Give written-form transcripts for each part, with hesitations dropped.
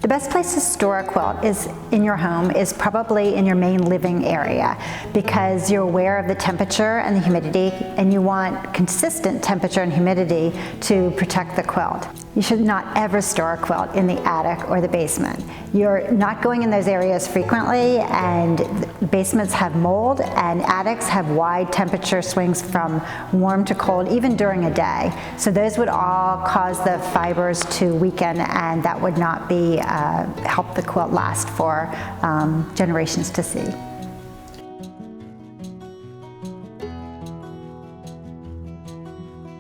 The best place to store a quilt is in your home is probably in your main living area, because you're aware of the temperature and the humidity, and you want consistent temperature and humidity to protect the quilt. You should not ever store a quilt in the attic or the basement. You're not going in those areas frequently, and basements have mold and attics have wide temperature swings from warm to cold even during a day. So those would all cause the fibers to weaken, and that would not be help the quilt last for generations to see.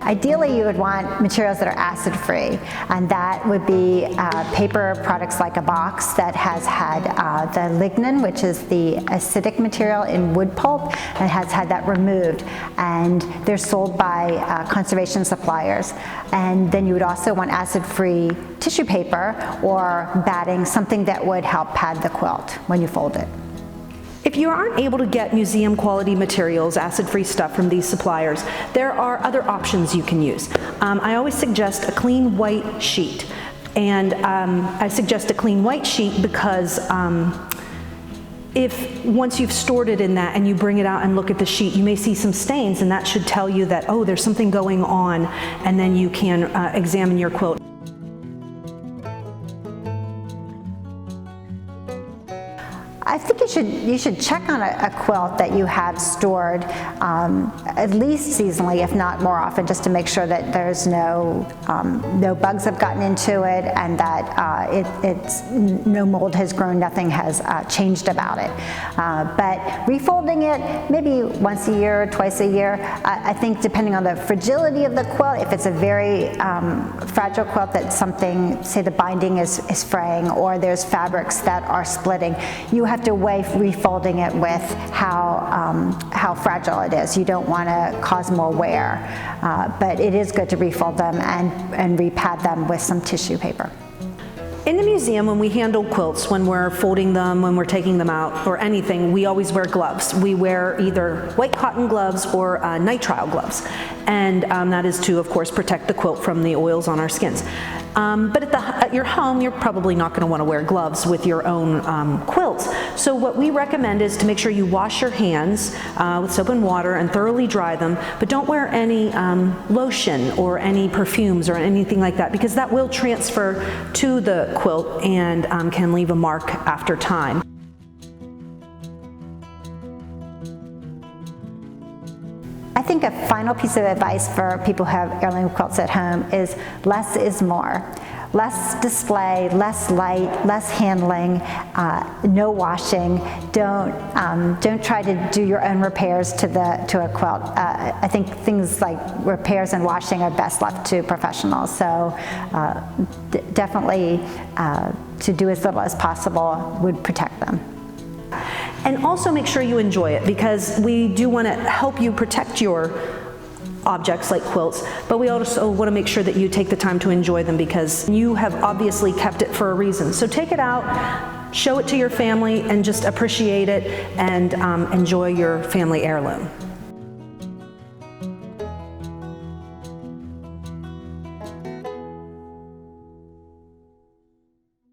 Ideally, you would want materials that are acid-free, and that would be paper products like a box that has had the lignin, which is the acidic material in wood pulp, and has had that removed, and they're sold by conservation suppliers. And then you would also want acid-free tissue paper or batting, something that would help pad the quilt when you fold it. If you aren't able to get museum quality materials, acid-free stuff from these suppliers, there are other options you can use. I always suggest a clean white sheet. And I suggest a clean white sheet because if once you've stored it in that and you bring it out and look at the sheet, you may see some stains, and that should tell you that, oh, there's something going on, and then you can examine your quilt. I think you should check on a quilt that you have stored at least seasonally, if not more often, just to make sure that there's no bugs have gotten into it, and that no mold has grown, nothing has changed about it. But refolding it maybe once a year, twice a year. I think depending on the fragility of the quilt, if it's a very fragile quilt that something, say the binding is fraying, or there's fabrics that are splitting, you have to weigh refolding it with how fragile it is. You don't want to cause more wear, but it is good to refold them and repad them with some tissue paper. In the museum, when we handle quilts, when we're folding them, when we're taking them out, or anything, we always wear gloves. We wear either white cotton gloves or nitrile gloves, and that is to, of course, protect the quilt from the oils on our skins. But at your home, you're probably not going to want to wear gloves with your own quilts. So what we recommend is to make sure you wash your hands with soap and water and thoroughly dry them, but don't wear any lotion or any perfumes or anything like that, because that will transfer to the quilt and can leave a mark after time. I think a final piece of advice for people who have heirloom quilts at home is less is more. Less display, less light, less handling, no washing. Don't try to do your own repairs to a quilt. I think things like repairs and washing are best left to professionals. So definitely to do as little as possible would protect them. And also make sure you enjoy it, because we do want to help you protect your objects like quilts, but we also want to make sure that you take the time to enjoy them, because you have obviously kept it for a reason. So take it out, show it to your family, and just appreciate it and enjoy your family heirloom.